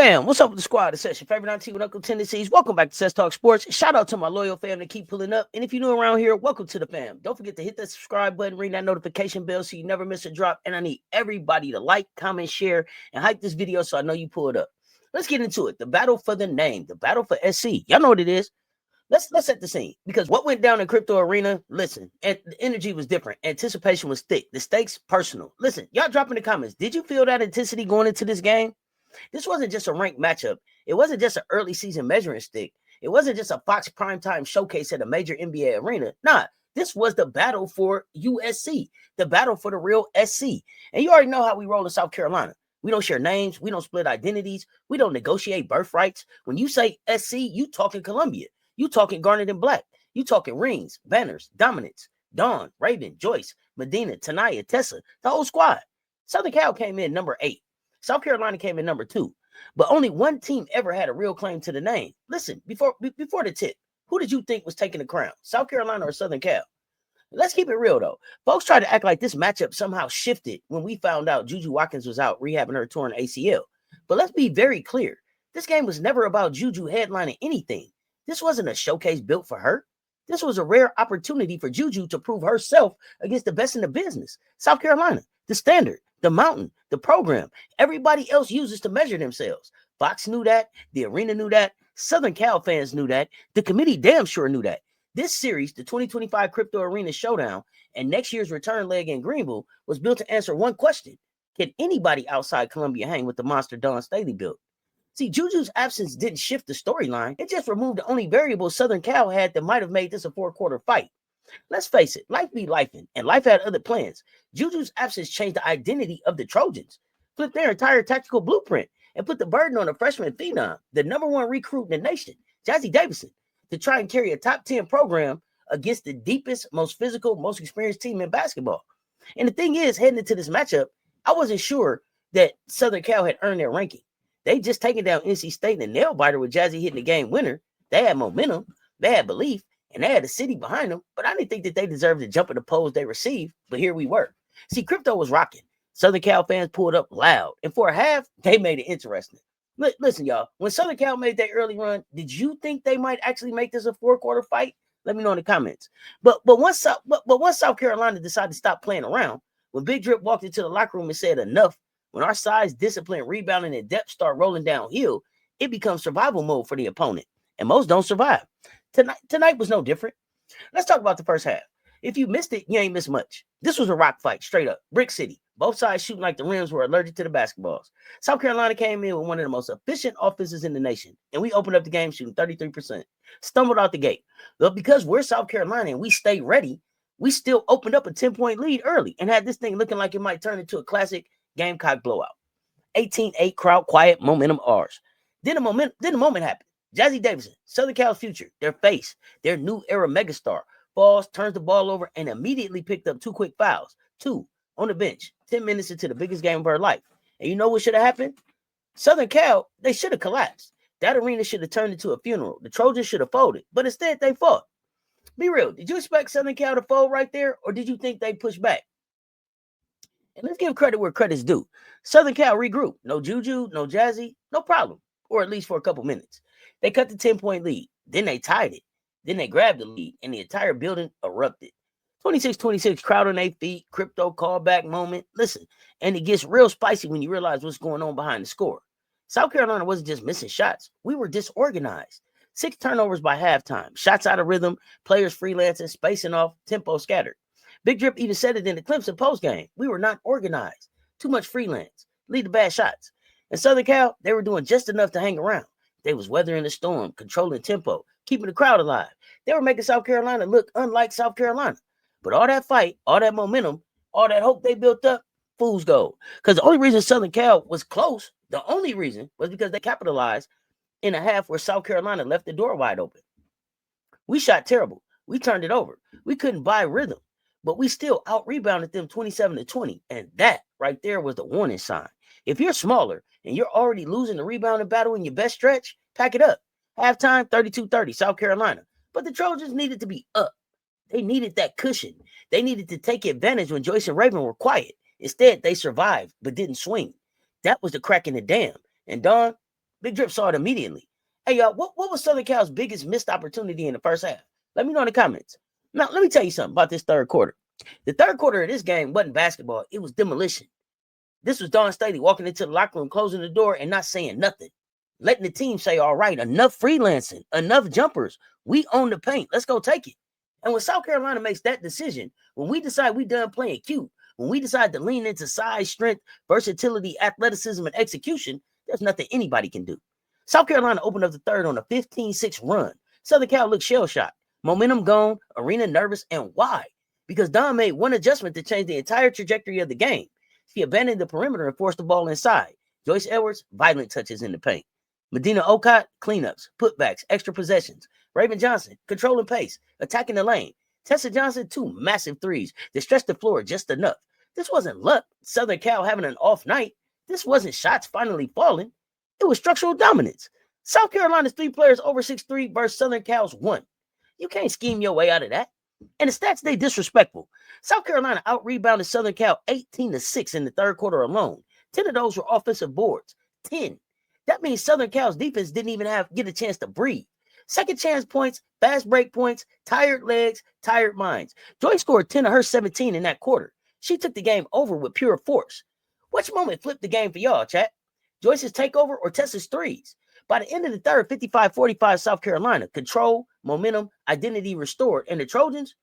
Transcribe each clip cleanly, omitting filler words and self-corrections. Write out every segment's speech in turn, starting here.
Fam, what's up with the squad? It's your favorite auntie with Uncle Tendencies. Welcome back to Cess Talks Sports. Shout out to my loyal fam that keep pulling up. And if you're new around here, welcome to the fam. Don't forget to hit that subscribe button, ring that notification bell so you never miss a drop. And I need everybody to like, comment, share, and hype this video so I know you pulled up. Let's get into it. The battle for the name, the battle for SC. Y'all know what it is. Let's set the scene, because what went down in crypto arena, listen, and the energy was different. Anticipation was thick. The stakes personal. Listen, y'all drop in the comments. Did you feel that intensity going into this game? This wasn't just a ranked matchup. It wasn't just an early season measuring stick. It wasn't just a Fox primetime showcase at a major NBA arena. Nah, this was the battle for USC, the battle for the real SC. And you already know how we roll in South Carolina. We don't share names. We don't split identities. We don't negotiate birthrights. When you say SC, you talking Columbia. You talking garnet and black. You talking rings, banners, dominance. Dawn, Raven, Joyce, Madina, Tanaya, Tessa, the whole squad. Southern Cal came in number 8. South Carolina came in number 2. But only one team ever had a real claim to the name. Listen, before the tip, who did you think was taking the crown? South Carolina or Southern Cal? Let's keep it real, though. Folks tried to act like this matchup somehow shifted when we found out Juju Watkins was out rehabbing her torn ACL. But let's be very clear. This game was never about Juju headlining anything. This wasn't a showcase built for her. This was a rare opportunity for Juju to prove herself against the best in the business. South Carolina, the standard, the mountain, the program, everybody else uses to measure themselves. Fox knew that. The arena knew that. Southern Cal fans knew that. The committee damn sure knew that. This series, the 2025 Crypto Arena Showdown, and next year's return leg in Greenville was built to answer one question. Can anybody outside Columbia hang with the monster Dawn Staley built? See, Juju's absence didn't shift the storyline. It just removed the only variable Southern Cal had that might have made this a 4-quarter fight. Let's face it, life be lifing, and life had other plans. Juju's absence changed the identity of the Trojans, flipped their entire tactical blueprint, and put the burden on a freshman phenom, the #1 recruit in the nation, Jazzy Davidson, to try and carry a top 10 program against the deepest, most physical, most experienced team in basketball. And the thing is, heading into this matchup, I wasn't sure that Southern Cal had earned their ranking. They just taken down NC State in a nail biter with Jazzy hitting the game winner. They had momentum, they had belief, and they had the city behind them, but I didn't think that they deserved to jump in the polls they received, but here we were. See, crypto was rocking. Southern Cal fans pulled up loud, and for a half, they made it interesting. Listen, y'all, when Southern Cal made their early run, did you think they might actually make this a 4-quarter fight? Let me know in the comments. But once South Carolina decided to stop playing around, when Big Drip walked into the locker room and said enough, when our size, discipline, rebounding, and depth start rolling downhill, it becomes survival mode for the opponent, and most don't survive. Tonight was no different. Let's talk about the first half. If you missed it, you ain't missed much. This was a rock fight, straight up. Brick City. Both sides shooting like the rims were allergic to the basketballs. South Carolina came in with one of the most efficient offenses in the nation, and we opened up the game shooting 33%. Stumbled out the gate. But because we're South Carolina and we stay ready, we still opened up a 10-point lead early and had this thing looking like it might turn into a classic Gamecock blowout. 18-8 crowd quiet, momentum ours. Then the moment happened. Jazzy Davidson, Southern Cal's future, their face, their new era megastar, falls, turns the ball over, and immediately picked up 2 quick fouls. 2 on the bench, 10 minutes into the biggest game of her life. And you know what should have happened? Southern Cal, they should have collapsed. That arena should have turned into a funeral. The Trojans should have folded, but instead they fought. Be real, did you expect Southern Cal to fold right there, or did you think they pushed back? And let's give credit where credit's due. Southern Cal regrouped. No Juju, no Jazzy, no problem. Or at least for a couple minutes. They cut the 10-point lead. Then they tied it. Then they grabbed the lead, and the entire building erupted. 26-26, crowd on their feet, crypto callback moment. Listen, and it gets real spicy when you realize what's going on behind the score. South Carolina wasn't just missing shots. We were disorganized. 6 turnovers by halftime. Shots out of rhythm, players freelancing, spacing off, tempo scattered. Big Drip even said it in the Clemson postgame. We were not organized. Too much freelance. Lead to bad shots. And Southern Cal, they were doing just enough to hang around. They was weathering the storm, controlling tempo, keeping the crowd alive. They were making South Carolina look unlike South Carolina. But all that fight, all that momentum, all that hope they built up, fool's gold. Because the only reason Southern Cal was close, the only reason was because they capitalized in a half where South Carolina left the door wide open. We shot terrible. We turned it over. We couldn't buy rhythm. But we still out-rebounded them 27-20. And that right there was the warning sign. If you're smaller and you're already losing the rebounding battle in your best stretch, pack it up. Halftime, 32-30, South Carolina. But the Trojans needed to be up. They needed that cushion. They needed to take advantage when Joyce and Raven were quiet. Instead, they survived but didn't swing. That was the crack in the dam. And Dawn, Big Drip saw it immediately. Hey, y'all, what was Southern Cal's biggest missed opportunity in the first half? Let me know in the comments. Now, let me tell you something about this third quarter. The third quarter of this game wasn't basketball. It was demolition. This was Dawn Staley walking into the locker room, closing the door, and not saying nothing. Letting the team say, all right, enough freelancing, enough jumpers. We own the paint. Let's go take it. And when South Carolina makes that decision, when we decide we done playing cute, when we decide to lean into size, strength, versatility, athleticism, and execution, there's nothing anybody can do. South Carolina opened up the third on a 15-6 run. Southern Cal looked shell-shocked. Momentum gone, arena nervous, and why? Because Dawn made one adjustment to change the entire trajectory of the game. She abandoned the perimeter and forced the ball inside. Joyce Edwards, violent touches in the paint. Madina Okot, cleanups, putbacks, extra possessions. Raven Johnson, controlling pace, attacking the lane. Tessa Johnson, 2 massive threes that stretched the floor just enough. This wasn't luck, Southern Cal having an off night. This wasn't shots finally falling. It was structural dominance. South Carolina's 3 players over 6'3" versus Southern Cal's 1. You can't scheme your way out of that. And the stats, they disrespectful. South Carolina out-rebounded Southern Cal 18-6 in the third quarter alone. 10 of those were offensive boards. 10. That means Southern Cal's defense didn't even get a chance to breathe. Second chance points, fast break points, tired legs, tired minds. Joyce scored 10 of her 17 in that quarter. She took the game over with pure force. Which moment flipped the game for y'all, chat? Joyce's takeover or Tessa's threes? By the end of the third, 55-45 South Carolina. Control, momentum, identity restored. And the Trojans,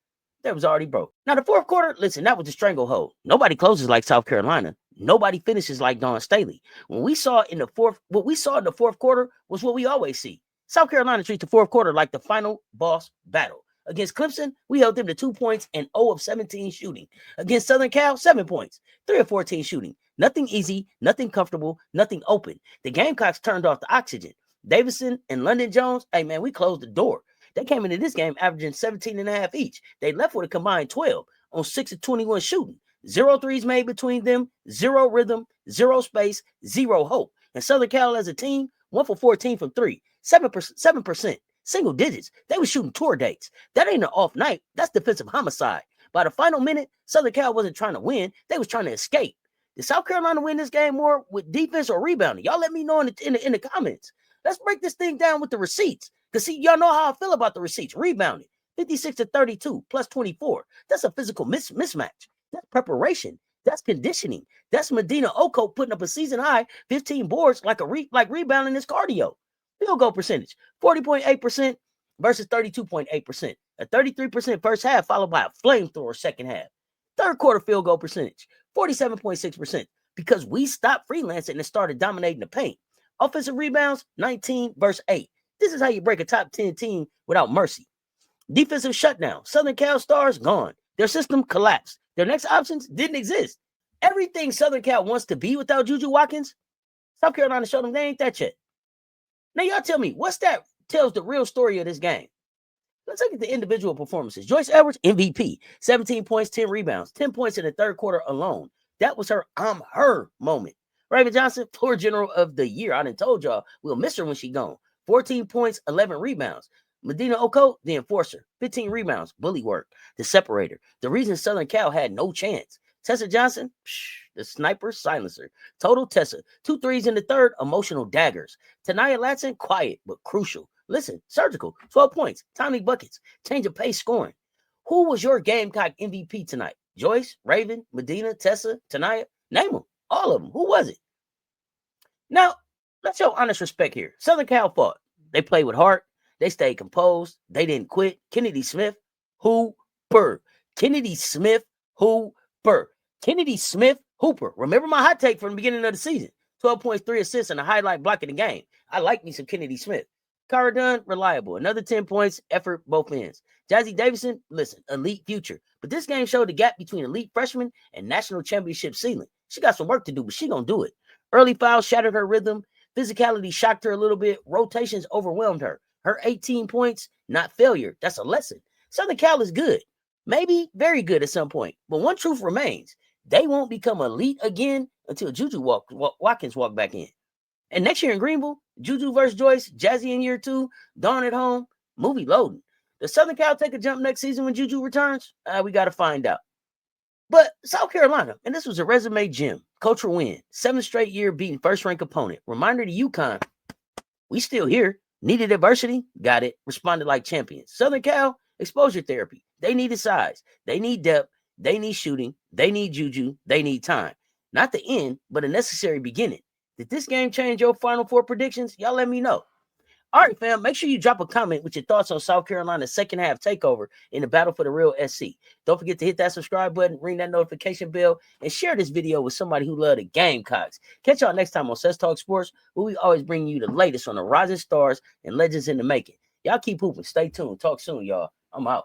that was already broke. Now, the fourth quarter, listen, that was the stranglehold. Nobody closes like South Carolina. Nobody finishes like Dawn Staley. What we saw in the fourth quarter was what we always see. South Carolina treats the fourth quarter like the final boss battle. Against Clemson, we held them to 2 points and 0 of 17 shooting. Against Southern Cal, 7 points, 3 of 14 shooting. Nothing easy, nothing comfortable, nothing open. The Gamecocks turned off the oxygen. Davison and London Jones, hey man, we closed the door. They came into this game averaging 17.5 each. They left with a combined 12 on 6 of 21 shooting. 0 threes made between them, 0 rhythm, 0 space, 0 hope. And Southern Cal as a team, 1 for 14 from 3, 7%, single digits. They were shooting tour dates. That ain't an off night. That's defensive homicide. By the final minute, Southern Cal wasn't trying to win. They was trying to escape. Did South Carolina win this game more with defense or rebounding? Y'all let me know in the comments. Let's break this thing down with the receipts. Because, see, y'all know how I feel about the receipts. Rebounding, 56-32, plus 24. That's a physical mismatch. That's preparation. That's conditioning. That's Madina Okot putting up a season-high 15 boards like rebounding is cardio. Field goal percentage, 40.8% versus 32.8%. A 33% first half followed by a flamethrower second half. Third quarter field goal percentage, 47.6%, because we stopped freelancing and started dominating the paint. Offensive rebounds, 19 versus 8. This is how you break a top 10 team without mercy. Defensive shutdown. Southern Cal stars gone. Their system collapsed. Their next options didn't exist. Everything Southern Cal wants to be without Juju Watkins, South Carolina showed them they ain't that yet. Now, y'all tell me, what's that tells the real story of this game? Let's look at the individual performances. Joyce Edwards, MVP, 17 points, 10 rebounds, 10 points in the third quarter alone. That was her I'm her moment. Raven Johnson, floor general of the year. I done told y'all we'll miss her when she gone. 14 points, 11 rebounds. Madina Okot, the enforcer, 15 rebounds, bully work, the separator. The reason Southern Cal had no chance. Tessa Johnson, the sniper silencer. Total Tessa, 2 threes in the third, emotional daggers. Tanaya Latson, quiet but crucial. Listen, surgical, 12 points, timely buckets, change of pace scoring. Who was your Gamecock MVP tonight? Joyce, Raven, Madina, Tessa, Tanaya? Name them, all of them. Who was it? Now, let's show honest respect here. Southern Cal fought. They played with heart. They stayed composed. They didn't quit. Kennedy Smith, Hooper. Kennedy Smith, Hooper. Kennedy Smith, Hooper. Remember my hot take from the beginning of the season. 12 points, 3 assists, and a highlight block in the game. I like me some Kennedy Smith. Cara Dunn, reliable. Another 10 points, effort, both ends. Jazzy Davison, listen, elite future. But this game showed the gap between elite freshman and national championship ceiling. She got some work to do, but she gonna do it. Early fouls shattered her rhythm. Physicality shocked her a little bit. Rotations overwhelmed her. Her 18 points, not failure. That's a lesson. Southern Cal is good. Maybe very good at some point. But one truth remains. They won't become elite again until Juju Watkins walk back in. And next year in Greenville, Juju versus Joyce, Jazzy in year 2, Dawn at home, movie loading. Does Southern Cal take a jump next season when Juju returns? We got to find out. But South Carolina, and this was a resume gem, cultural win, 7th straight year beating first-ranked opponent. Reminder to UConn, We still here. Needed adversity? Got it. Responded like champions. Southern Cal, exposure therapy. They needed size. They need depth. They need shooting. They need juju. They need time. Not the end, but a necessary beginning. Did this game change your Final Four predictions? Y'all let me know. All right, fam, make sure you drop a comment with your thoughts on South Carolina's second half takeover in the battle for the real SC. Don't forget to hit that subscribe button, ring that notification bell, and share this video with somebody who loves the Gamecocks. Catch y'all next time on Cess Talks Sports, where we always bring you the latest on the rising stars and legends in the making. Y'all keep hooping. Stay tuned. Talk soon, y'all. I'm out.